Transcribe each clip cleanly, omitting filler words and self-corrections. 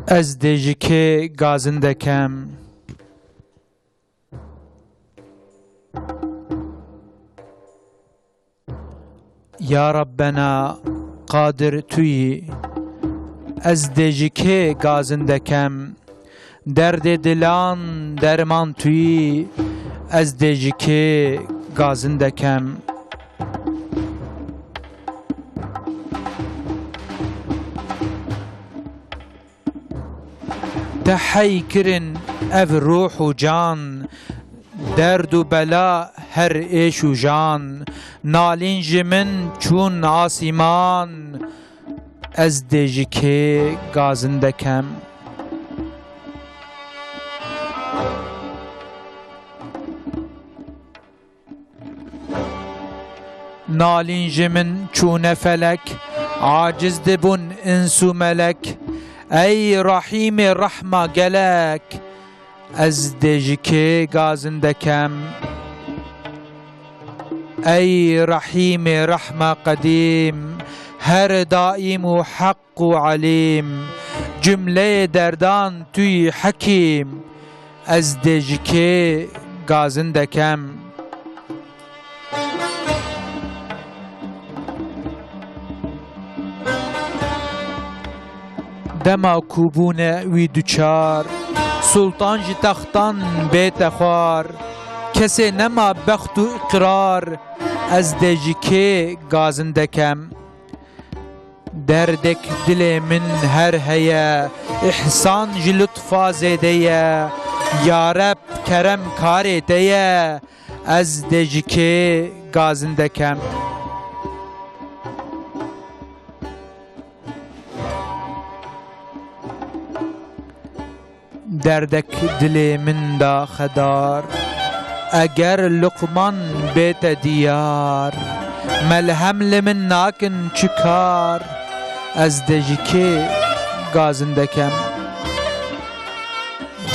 از دیجی گازندکم یا ربنا قادر توی از دیجی گازندکم درد دلان درمان توی از دیجی گازندکم تحی کرن اف روح و جان درد و بلا هر ایش و جان نالین جمن چون آسیمان از دیجی گازندکم نالین جمن چون فلک عاجز دبون انسو ملک ای رحیم رحمه گلک از دیجی گازندکم ای رحیم رحمه قدیم هر دائم و حق و علیم جمله دردان توی حکیم از دیجی گازندکم دما کوبون وی دوچار سلطان جی تختان بیت خوار کسی نما بخت و اقرار از دیجی گازندکم دردک دل من هر هیا احسان جی لطفا زیده یا رب کرم کاری دیا از دیجی گازندکم دردک دل من دا خدار اگر لقمان بیت دیار ملهم لمن ناکن چکار از دیجی گازندکم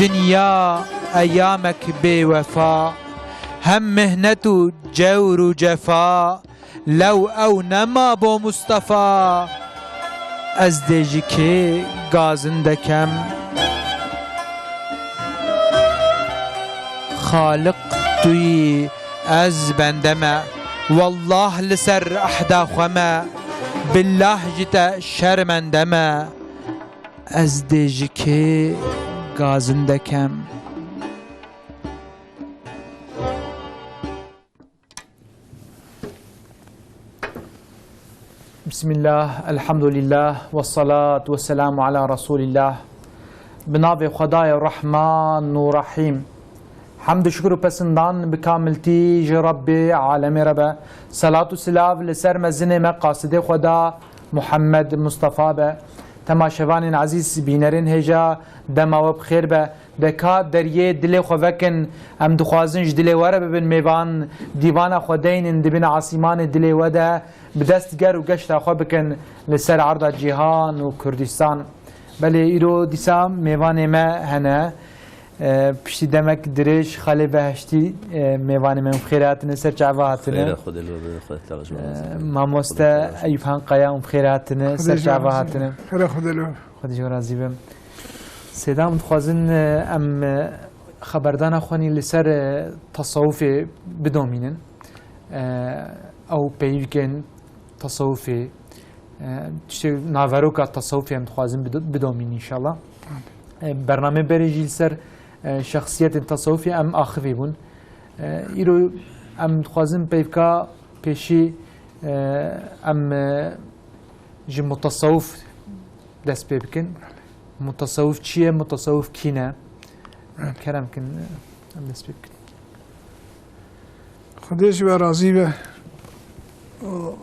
دنیا ایامک بی وفا هم مهنت و جور و جفا لو او نما بو مصطفى از دیجی گازندکم خالق توی از بندمه والله لسر احدا خمه بالله جتا شرمندمه از دیجی گازندکم بسم الله الحمد لله والصلاة والسلام على رسول الله بناو خدای رحمان و رحیم حمد و شکر و پسندان بکاملتی جی رب عالم رب صلاة و سلام لسر مزن مقاصد خدا محمد مصطفى به تماشوان عزیز بینرین هجا دما و بخیر به دکات دریه دل خوکن ام دخوازنج دل وره ببین میوان دیوان خودین دبین عاصمان دل وده بدست گر و گشت خو بکن لسر عرض جهان و کردستان بله ایرو دیسام میوان ما هنه پشتی دمک درش خاله بهشتی میوان من خیراتنه سر جواتنه خیر خود الو خود ترجمه ماموسته ایوب هان قیام خیراتنه سر جواتنه خیر خود الو خودی جو راضی بم سیدام خوازن ام خبردان اخوانی لسر تصوف بدومینن او پیوکن تصوف ناوروک تصوفی هم خوازن بدومین انشالله برنامه بریجی لسر شخصیت تصوفی ام آخوی بون ایرو ام خوازن پیوکا پیشی ام جی متصوف دست پی بکن متصوف چیه متصوف کینه کرم کن ام دست پی بکن خودش و راضی به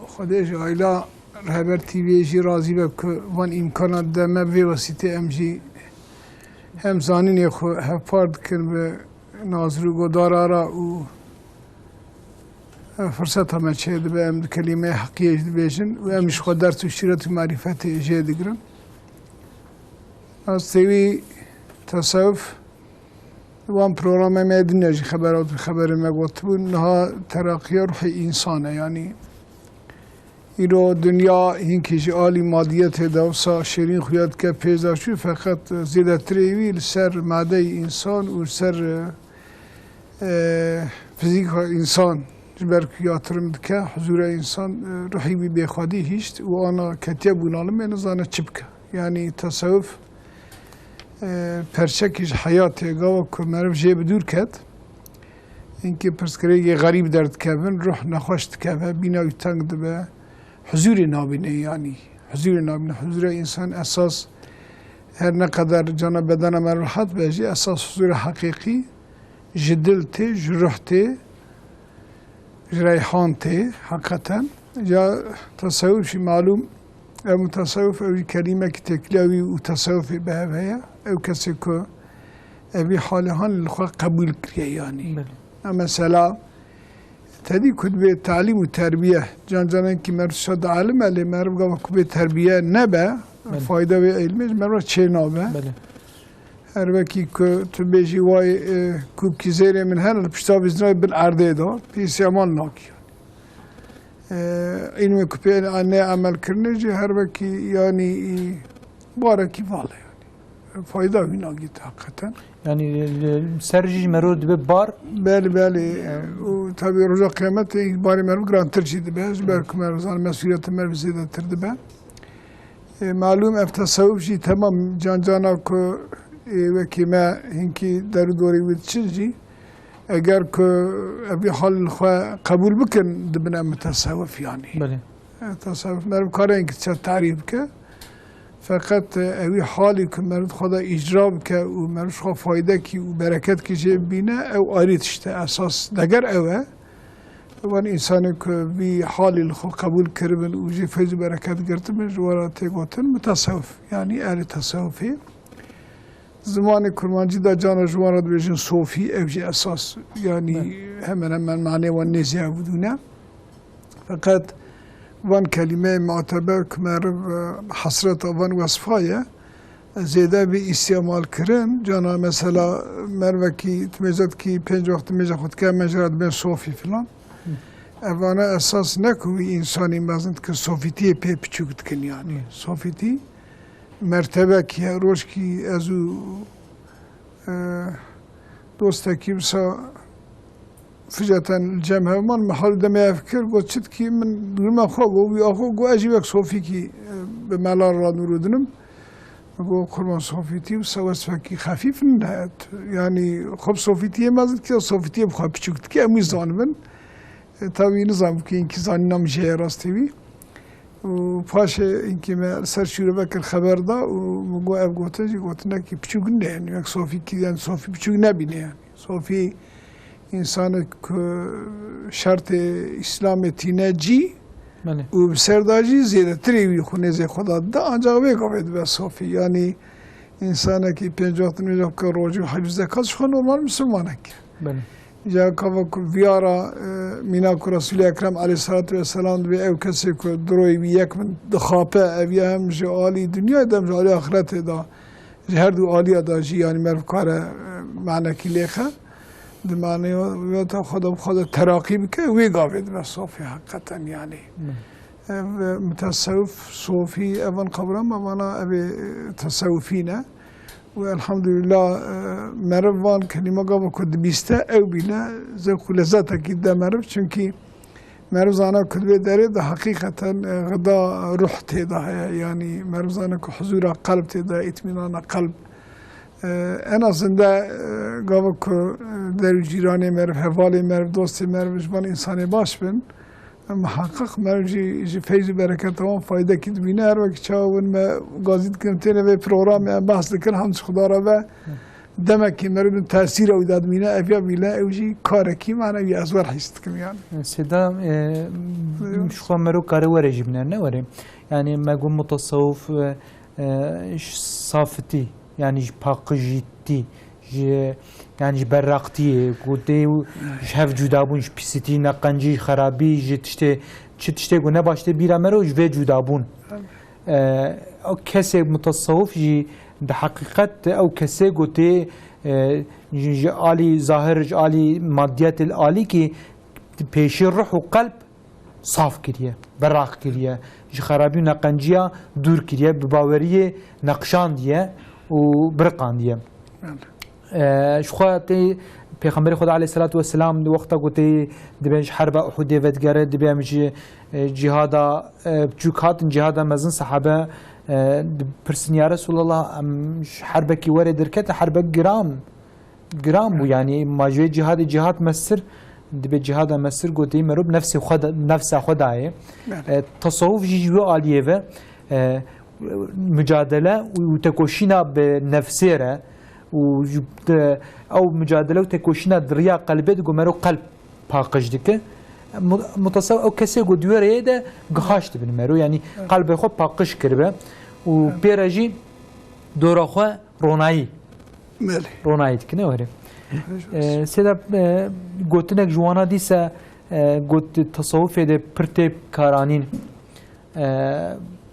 خودش آیلا رهبر تیوی جی راضی به که وان امکانات دمه وی وسیطه ام جی هم زانین خو هفارد کن به ناظرو گدارا را و فرصت همه چه ده به ام کلمه حقیه جد بیشن و امش خود در تشتیرات و معرفت جه دگرن از تیوی تصوف وان پروگرام میدین جی خبرات خبر مگوت بود نه ترقی روح انسانه یعنی ایرو دنیا هینکی جی آلی مادیت دوسا شیرین خویاد که پیدا شو فقط زیده تریوی سر ماده انسان و سر فیزیک انسان جبر یاترم دکه حضور انسان روحی بی بخوادی هیچ و آنا کتیه بونالم نزانه چبکه یعنی تصوف پرچکیش حیات گاو که مرف جه بدور کد اینکه پرسکری غریب درد کبن روح نخوشت کبه بینا تنگ دبه حضور نابینه یعنی حضور نابینه حضور انسان اساس هر نقدر جانا بدن من راحت بجی اساس حضور حقیقی جدلته جروحته جریحانته حقیقتا یا تصوف شی معلوم او تصوف او کلمه که تکلاوی و تصوف به هیا او کسی که اوی حالهان الخوا قبول کریه یعنی مثلا تدی کتب تعلیم و تربیه جان که مرشد عالم علی مرد گفت کتب تربیه نبه فایده و علمش مرد چه نبه هر وکی که تو بیشی وای کوب کی زیره من هر پشتاب ازنای بالعرضه دا پیسی امان ناکی این مکپی آنها عمل کرنه جه هر وکی یعنی بارکی واله یعنی فایده وی ناگید حقیقتا یعنی سرجی مرود به بار بله و tabi روزا قیامت باری مرو گرانتر شده به برکم روزان مسئولیت مرو زیاده ترده به معلوم افتصوف جی تمام جانا که وکی ما هنکی در دوری وید چیزی اگر که ابی حال خواه قبول بکن دبنا متصوف یعنی بله تصوف مرو کاره اینکه چه تعریف که فقط اوی حالی که مرد خدا اجرا بکه و مرد خدا فایده کی و برکت کی جه بینه او آریتشته اساس دگر اوه وان انسانی که بی حالی خود قبول کربن و جه فیض و برکت گرتبن جوارا تیگوتن متصوف یعنی اهل تصوفی زمان کرمانجی دا جانا جوارا دویجن صوفی او جه اساس یعنی همین معنی وان نیزیه بودونه فقط وان کلمه معتبر که مرد حسرت وان وصفایه زیده به استعمال کرن جانا مثلا مرد کی تمیزد کی 5 وقت میجا خود که مجرد بین صوفی فلان اوانه اساس نکوی انسانی مازند که صوفیتی پی پچوکت کن یعنی صوفیتی مرتبه که روش کی ازو دوسته کی بسا فجأة الجامعة من محل دم يفكر قلت كي من دون ما خو قو أجيبك صوفي كي بملار راد نورودنم قو خرمان صوفيتي وسوس فكي خفيف نهات يعني خب صوفيتي ما زلت كي صوفيتي بخوا بتشوكت كي أمي زانبن تابي نظام كي إنكي زاني نام جاي راستي وفاش إنكي ما سر شورى بكر خبر دا وقو أبغوتجي قلتنا كي بتشوكن يعني صوفي كي يعني صوفي بتشوك نبينه يعني صوفي انسان که شرط اسلام تینجی و بسرداجی زیاده تریوی خونه زی خدا دا آنجا بگوید به صوفی یعنی انسان که 5 وقت میجا که روزی حج زکاتش خود نرمال مسلمانه که جا که ویارا مینا که رسول اکرم علیه السلام به او کسی که دروی بی یک من دخابه اوی هم جعالی دنیا دم جعالی آخرت دا هر دو عالی دا جی یعنی مرف کار معنی که لیخه دمانه و تا خدا تراقی بکه وی گاوید و صوفی حقیقتا یعنی متصوف صوفی اول قبرم اما ابی تصوفینه و الحمدلله مروان کلمه گاو کد بیسته او بینه زوق لذت اکید مرو چونکی مرو زانا کدوی داره ده حقیقتا غدا روح تیده یعنی مرو زانا که حضور قلب تیده اطمینان قلب en azından gavuk der jirane merv hevali merv dosti merv jban insani baş bin muhakkak merv feyzi bereket tamam fayda kid bine her vakit çavun me gazit kentene ve program ya bahs dikin hamd khudara ve demek ki mervin tesir udad bine evya bile evji kareki mana bir azvar histkim yani. Sedam şu meru kare vere jibne ne vere yani megum mutasavvuf safeti يعني باقجيتي يعني برقتي قدي شهف جدابون بيستي نقنجي خرابي جتشتي تشتي قلنا باشتي بيرا مرو جوه جدابون او كسي متصوف جي ده حقيقة او كسي قلتي آلي ظاهر آلي ماديات الآلي كي بيشي الروح وقلب صاف کریه براق کریه جی خرابی و نقنجیا دور کریه بباوری نقشان دیه و برقان دیه شخوا تی پیغمبر خدا علیه الصلاة والسلام دی وقتا گوتی دبیش حرب احد ودگره دبیمش جهادا بچوکات جهادا مزن صحابه پرسن یا رسول الله حرب کی وره درکت حرب گرام بو یعنی ماجوی جهاد مصر دبی جهاد مصر گوتی مروب نفس خدای تصوف جیو عالیه و مجادله و تکوشینا به نفسیره و او مجادله و تکوشینا دریا قلبه دگو مرو قلب پاقش دکه متصور او کسی گو دوره ده گخاشت بین مرو یعنی قلب خود پاقش کرده و پیراجی دورا خو رونایی دکنه وره سیدا گوتنک جوانا دیسه گوت تصوف ده پرتب کارانین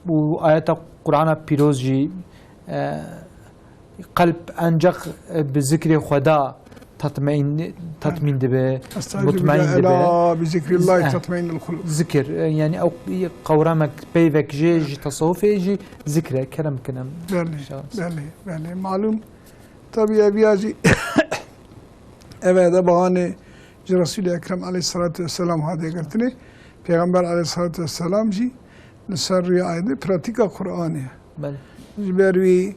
و آیت قرآن پیروز جی قلب انجق بذكر خدا تطمئن دبه مطمئن دبه بذكر الله تطمئن القلوب ذكر يعني او قورامك بيفك جي تصوفي جي ذكر كلام بله معلوم طبيعي بياجي هذا بهانه رسول اکرم علیه الصلاة والسلام هذا قرتني پیغمبر علیه الصلاة والسلام جي لسر رعایت پراتیکا قرآنه بله جبروی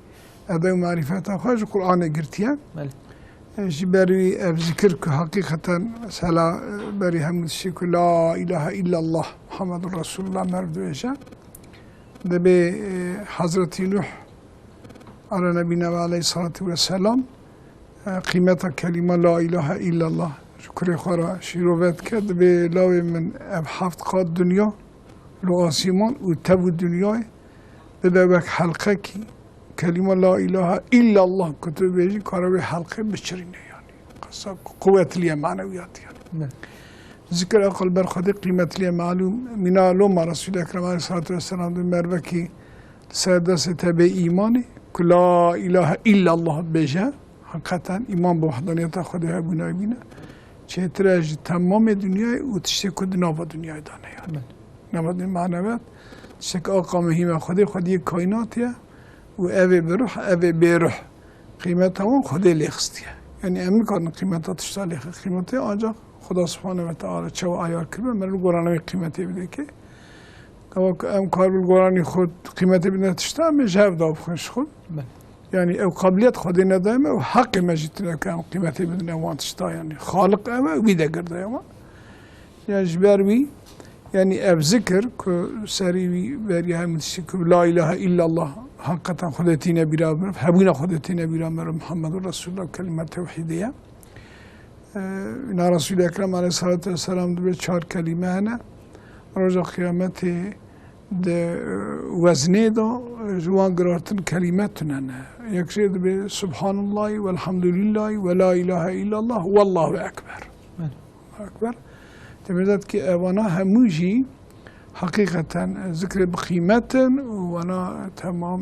ادای معرفت خواهش قرآن قرتیه بله جبروی ذکر که حقیقتا مثلا بری همون شکل لا اله الا الله محمد رسول الله مرد ویشه دبی حضرت نوح على نبينا عليه الصلاة والسلام قيمة كلمة لا إله إلا الله شكرا خورا شروفات كد بلاوي من حفظ قاد دنيا لو آسيمان وتبو الدنيا ببابك حلقة كي كلمة لا إله إلا الله كتب بيجي كاروي حلقة بشرين يعني قصة قوة لي معنويات يعني ذكر أقل برخد قيمة لي معلوم من لما رسول أكرم عليه الصلاة والسلام مربكي سادس تبع إيماني لا إله إلا الله بجا حقیقتا ایمان به وحدانیت خدا بنا بینه چه ترج تمام دنیای و تشتی کد ناب دنیای دانه یعنی ناب معنویت تشتی آقا مهیم خدا کائناتیه و اوه بروح اوه بروح قیمت همون خدا لیخستیه یعنی امن کارن قیمت تشتا لیخ قیمتی آنجا خدا سبحانه و تعالی چه و عیار کرده من رو گرانوی قیمتی بده که ام کار بالگرانی خود قیمتی بده تشتا هم جهب داب خوش خود يعني او قابلية خدي ندايمة وحق مجدنا كان قيمتي بدنا وانتشتا يعني خالق اما وبيدا قرد اما يعني جباروي يعني اب ذكر كساري باريها متشكر لا اله الا الله حقا خدتينا برامر حبونا خدتينا برامر محمد رسول الله كلمة توحيدية إن رسول اكرم عليه الصلاة والسلام دبي 4 كلمة هنا رجع قيامته ده وزنه دا جوان قرارتن كلماتنا يكشد بسبحان الله والحمد لله ولا إله إلا الله والله أكبر أكبر تمدد كي أنا هموجي حقيقة ذكر بقيمة وأنا تمام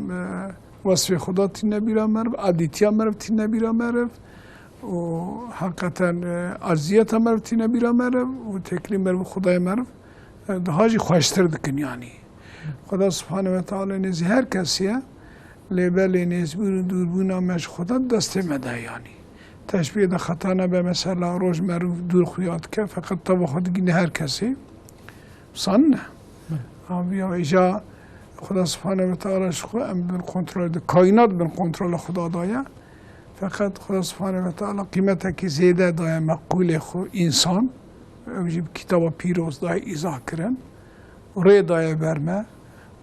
وصف خدات النبي رامرف عديتيا مرفت النبي رامرف وحقيقة عزية مرفت النبي رامرف وتكريم مرف خداي مرف ده هاجي خوشتر دكن يعني خدا سبحانه و تعالی نیز هر کسیه لیبل نیز دوربونا مش خدا دست مده یعنی تشبیه ده خطا نبه مثلا روش معروف دور خویات که فقط طبع خود گینه هر کسی صنع بیا ایجا خدا سبحانه و تعالی شخوه ام بین کنترل ده کائنات بین کنترل خدا دایا فقط خدا سبحانه و تعالی قیمته که زیده دایا مقول خو انسان اوجیب کتاب پیروز دایا ایزا کرن و ری دایا برمه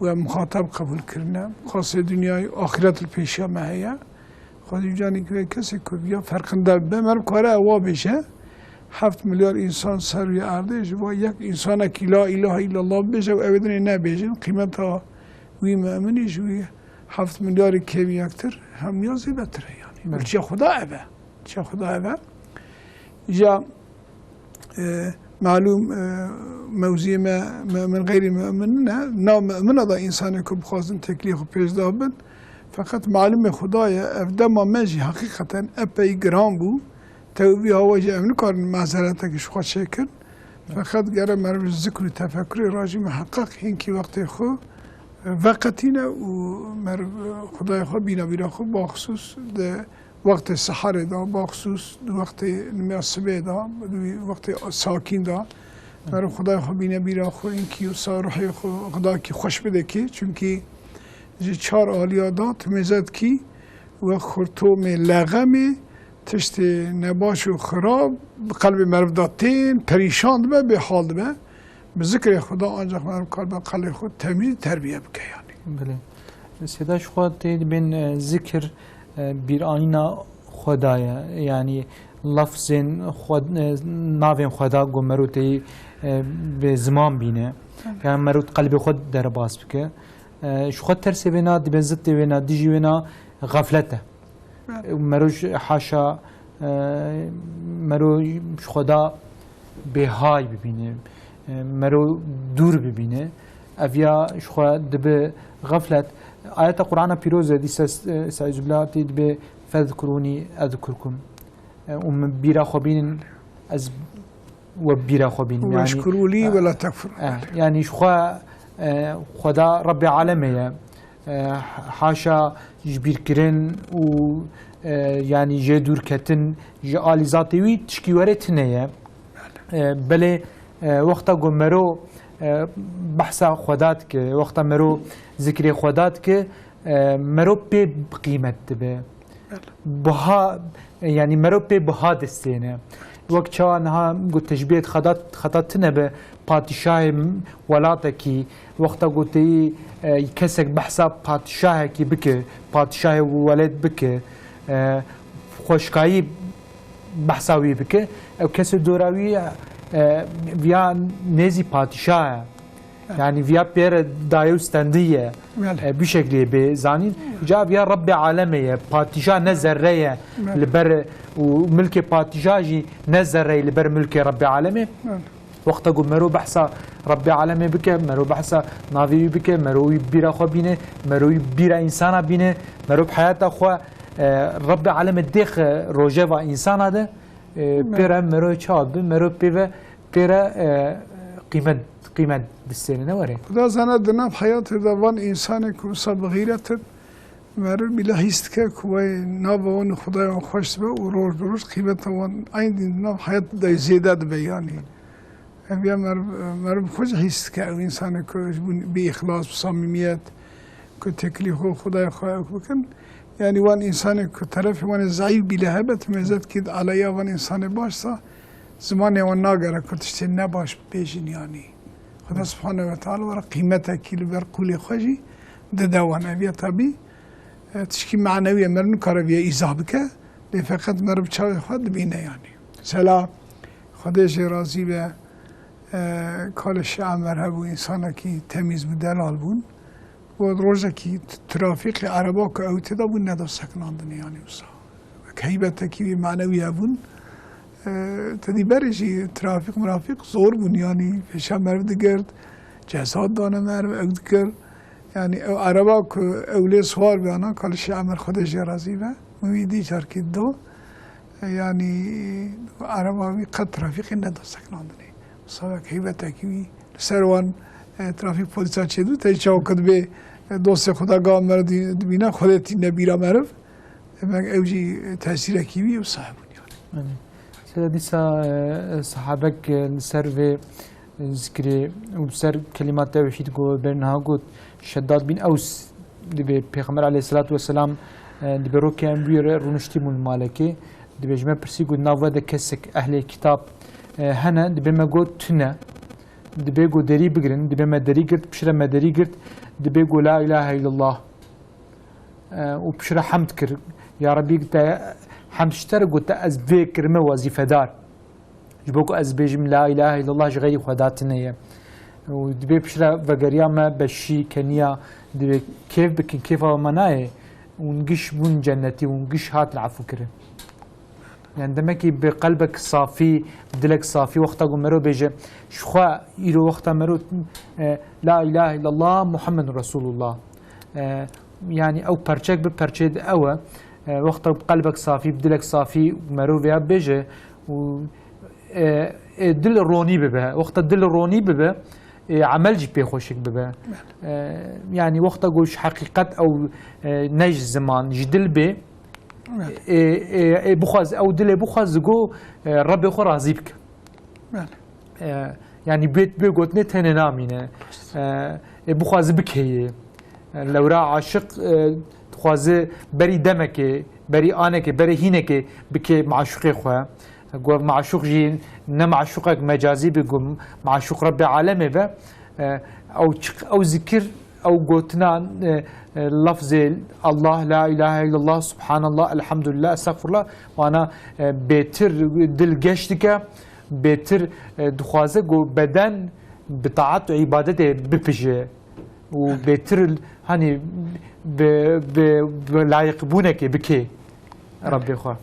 و مخاطب قبول کرنه خاص دنیای آخرت الپیشا مهیا خودی جانی که کسی که بیا فرقنده بمر کاره اوا بشه 7 میلیارد انسان سر روی ارضش و یک انسان که لا اله الا الله بشه و ابدا نبیشه قیمت ها وی مؤمنیش وی 7 میلیارد که بیاکتر هم نیازی بتره یعنی چه خدا ابه چه خدا ابه یا معلوم موضوع من غير مؤمن نه مؤمن هذا إنسان يكون بخازن تكليف وبيش دابن فقط معلوم خدايا أفدا ما ماشي حقيقة أبي جرام بو توبي هو جاء من كار معزلتك شو خد شكل فقط گره مرو ذکر و تفکر راجی محقق این که وقت خو وقتینه و مرو خدای خو بینا خو با خصوص ده وقت سحر دا با خصوص وقت نمیاسبه دا وقت ساکین دا مرو خدای خو بینا خو این که سا روحی خو خدا کی خوش بده کی چونکی چهار آلیا دا تمیزد کی و خورتوم لغمه تشت نباش و خراب قلب مرو داتین پریشان به حال به ذکر خدا آنجا مرو کار به قلب خود تمیز تربیه بکه یعنی بله سیداش خود بین ذکر بیر آینا خدایا یعنی لفظ خود ناوین خدا گو مرو تی به زمان بینه یعنی مرو قلب خود در باز بکه شو خود ترسی بنا دی بنزت بنا دیجی بنا غفلته مروج حاشا مرو خدا به های ببینه مرو دور ببینه اویا خدا دب غفلت آیت قرآن پیروز دیس سعید الله دب فذكروني اذكركم بیرا خوبین از و بیرا خوبین يعني واشكروا لي ولا تكفروا يعني خدا رب عالمه حاشا جبیر کرن و يعني جه دور کتن جه آلی ذاتی وی تشکیوره تنه بله وقتا گو مرو بحثا خدات که وقتا مرو ذکر خدات که مرو پی قیمت به بها يعني مرو پی بها دستینه وقت چا نها گو تشبیه خدات تنه به پادشاه ولاتکی وقتا گوتی کسک بحثا پادشاه کی بکه پادشاه ولد بکه خوشکایی بحثاوی بکه او کس دوراوی ویا نزی پادشاه يعني ويا بير دايو ستانديه بشكل بزانين جا ويا رب عالميه باتجاه نزريه لبر وملك باتجاجي نزريه لبر ملك رب عالمي وقت اقول مرو بحثا رب عالمي بك مرو بحثا نافي بك مرو بيرا خو بينه مرو بيرا انسان بينه مرو بحياته خو رب عالم الدخ روجه و انسان هذا بيرا مرو چاد مرو بيرا قيمه بالسنه نوري خدا زنه دنا حياة دوان انسان کو سب غیرت مرو بلا هست که کوی نابون خدای خوش به و روز قیمت وان این دنا حیات دای زیاده به یعنی بیا مرو خوش هست که انسان کو بی اخلاص و صمیمیت کو تکلیف خدای خو بکن يعني وان انسان کو طرف وان ضعیف بلهبت مزد کید علیا وان انسان باشا زمان وان ناگره کتشت نباش بیشین يعني خدا سبحانه و تعالی ورا قیمته کیل بر قولی خوشی ددوان اویا طبی تشکی معنوی مرن کاروی ایزا بکه لی فقط مرب چاوی خود بینه يعني سلام خودش راضی به کالش عمر هبو انسان کی تمیز بود دلال بون و روزه کی ترافیق عربا که اوتدا بون ندا سکناندن يعني وصا کهیبت کی معنوی هبون تدی برشی ترافیق مرافق زور بون يعني فشا مرد گرد جزاد دانه مرد اود کرد يعني عربا که اولی سوار بیانا کالش عمر خودش راضی به مویدی چرکی دو يعني عربا قد ترافیق ندا سکناندن وصا کهیبت کی سروان ترافیک پلیسا چه دو تا چاوکد به دوست خدا گام مرد بینا خودتی نبیرا مرد من اوجی تاثیر کیوی و صاحبون يعني دیسا صحابك سر و ذکر و سر کلمات توحید گو برنها گو شداد بین اوس دی پیغمبر علیه الصلاة والسلام دی برو که امبیر رونشتی مول مالکی دی بجمع پرسی گو ناو ده کسک اهل کتاب هنه دی بما گو تنه دی بگو دری بگرن دی بما دری گرد بشره ما دری گرد دی بگو لا اله الا الله و بشره حمد کرد یا ربی حمشتر قلت از بكر ما وظيفة دار جبوكو از بيجم لا اله الا الله جغي خداتنا ودبي بشرا فقريا ما بشي كنيا دبي كيف بكن كيف مناي ونقش بون جنتي ونقش هات العفو كرم يعني دمكي بقلبك صافي بدلك صافي وقتا مرو بيجي شخوا يرو وقتا مرو لا اله الا الله محمد رسول الله يعني او برشك ببرشد او وقتا بقلبك صافي بدلك صافي مرو فيها بيجي و دل رونی ببه وقت دل رونی ببه عمل جی بخوشک ببه يعني وقت گوش حقیقت او نج زمان جدل به بخواز او دل بخواز گو رب خو راضی بک يعني بيت بيقول نتهنى نامينه بخواز بكيه لو را عاشق تخوازه بري دمك بري آنك بري هينك بكي معشوقي خواه قو معشوق جي نمعشوقك مجازي بقو معشوق رب عالمي با او ذكر او قوتنا لفظ الله لا اله الا الله سبحان الله الحمد لله استغفر الله وانا بيتر دل گشتك بيتر دخوازه قو بدن بطاعت و عبادت بپجه و بيتر هني بلايق بونك بكي ربي خواه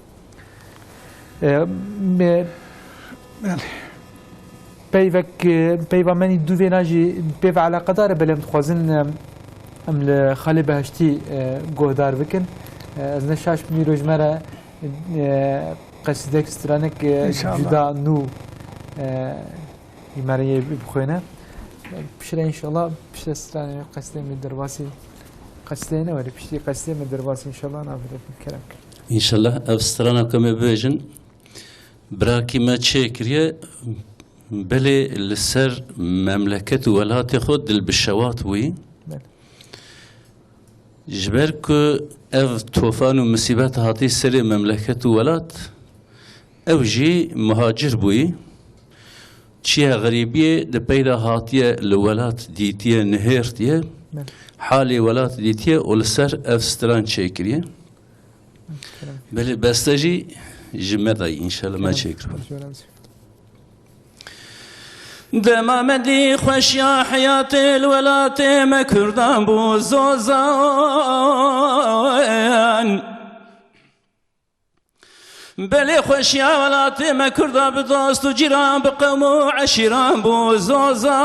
بيفا مني دوفي ناجي بيفا على قدر بلم تخوازن ام لخالي بهشتي قهدار بكن از نشاش بني روجمرة قصدك سترانك جدا نو يماري بخوينه بشرا ان شاء الله بشرا سترانك قصدين من درباسي قصدين ولا بشتي قصدين من درباسي ان شاء الله نافذ الكلام ان شاء الله افسترانا كما بيجن براكي ما تشكريه بلي لسر مملكة ولات خود البشوات وي جبرك اف توفان ومصيبات هاتي سر مملكة ولات او جي مهاجر بوي چيا غريبية دبيدا هاتية لولات ديتية نهيرتية حالي ولات ديتية ولسر اف ستران تشكريه بلي بستجي جمداي ان شاء الله ما تشكر دمامدي خوش يا حياتي الولات ما كردان بو زوزان بلي خوش يا ولاتي ما كردان بدوست وجيران بقوم وعشيران بو زوزان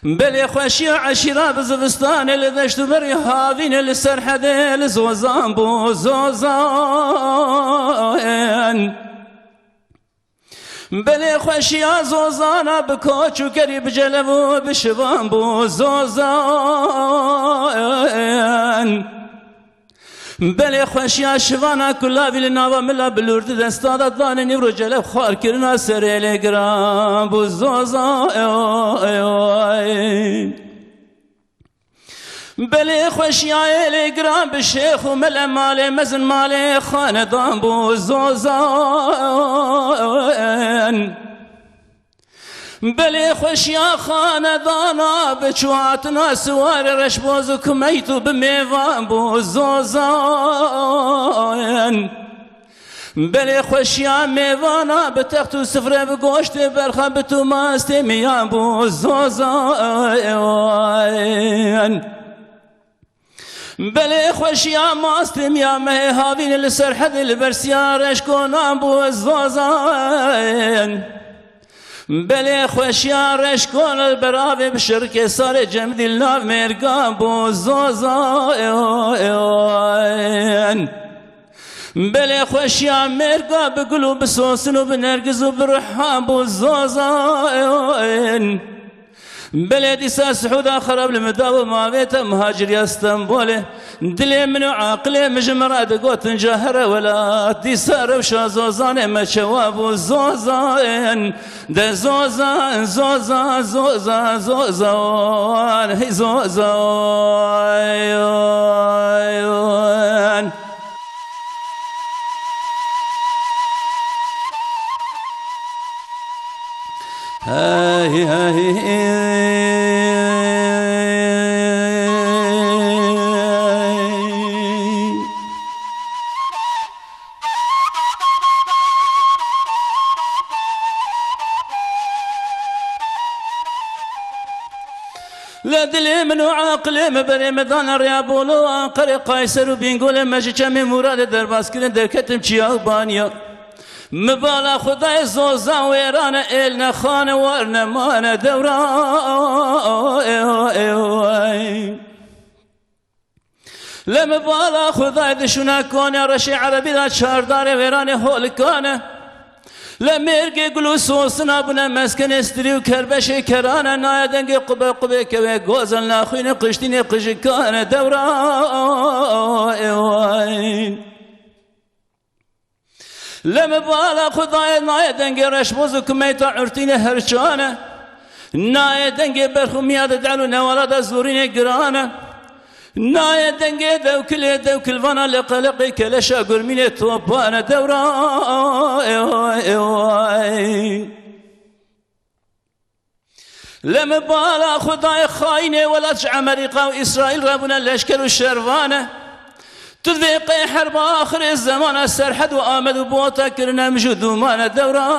بلي خوش يا عشيرة بزبستان اللي دشت بري هاذين اللي سرحد الزوزان بو زوزان بلي خوش يا زوزانا بكوش وكري بجلبو بشبان بو زوزان بلي خوش يا شوانا كلها بالنابا ملا بلورد دستادا دان نيرو جلب خار كرنا سريلي جرام بو زوزان بلي خوش يا إلي جرام بالشيخ وملا مالي مزن مالي خاندان بو زوزان بلي خوش يا خاندانا بچواتنا سوار رشبوز وكميتو بميوان بو زوزان بلي خوش يا ميوانا بتختو سفرة بقوشت برخا بتو ماستي ميان بو زوزان بلي خوش يا ماستم يا مهي هاوين السرحد البرسيار اشكونان بو زوزان بلي خوش يا رشكون البراوي بشركة صار جمدي الناف ميرقان بو زوزان بلي خوش يا ميرقا بقلوب بسوسن وبنرقز وبرحان بو زوزان بلدي ساس حودا خرب المداوى ما بيته مهاجر يا اسطنبول دلي من عقلي مجمرة قوت جهرة ولا دي سار وشازوزان ما شواب زوزان ده زوزان زوزان زوزان زوزان هي زوزان هاي هاي لا دلي من عقلي مبري مدان ريابولو انقري قيصر وبينقول ماشي كمي مراد درباس كده دركتم شي البانيا مبالا خدای زوزان ویران ایلنا خانه ورنه مانه دوران لم بالا خدای دشونا کنه رشی عربی دا چاردار ویران هول کنه لمرگ گلو سوسنا بنا مسکن استریو کربش کرانه نایدنگ قبه قبه که گوزل ناخوین قشتین قشکانه دورا ایوین لم بالا خدای نایدنگ رشبوزو کمیتا عرتین هرچانه نایدنگ برخومیاد دعلو نوالاد زورین گرانه نایدنگ دوکل وانا لقلقی کلشا گرمین توبانه دورا لم بالا خدای خاینه ولات امریکا و اسرائیل ربنا لشکر و شروانه تذيق حرب آخر الزمان سرحد وآمد وبوتا كرنا مجود ومانا دورا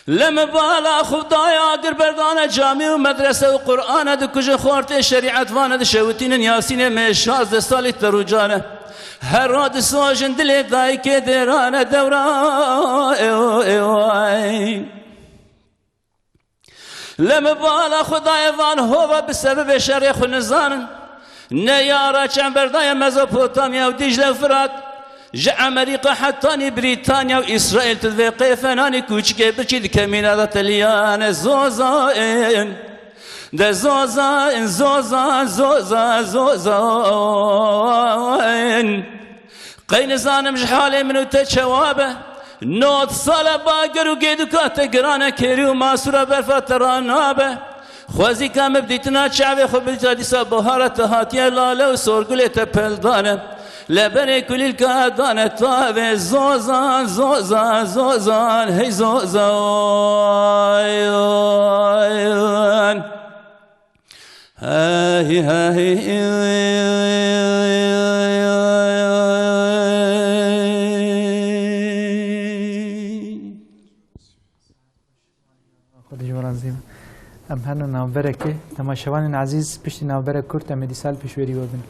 لما بالا خدايا قربردانا جامع ومدرسة وقرآن دكوش خورت شريعة فانا دشوتين ياسين مشاز دستالي تروجانا هراد سوجن دلي دايك ديرانا دورا لما بالا خداي فان هو بسبب شريخ النزان نيارا چمبردايا مزوبوتاميا ودجلة وفرات جاء أمريكا حتى بريطانيا وإسرائيل تذيقي فناني كوشكي بشيد كمينة تليان زوزان ده زوزان زوزان زوزان زوزان قين زانم جحالي منو تشوابه نوت صالة باقر وقيدو كاتقرانا كيريو ماسورة برفترانابه خوازي كام بديتنا شعبي خبرتا ديسا بهارة هاتيا لالا وصورقلي تبلدانه لبني كل الكادانة طابة زوزان زوزان زوزان هي زوزان هاي هاي ام هنو ناوبرکه تماشاوان عزیز پشت ناوبرک کرد امیدی سال پیشوری بودن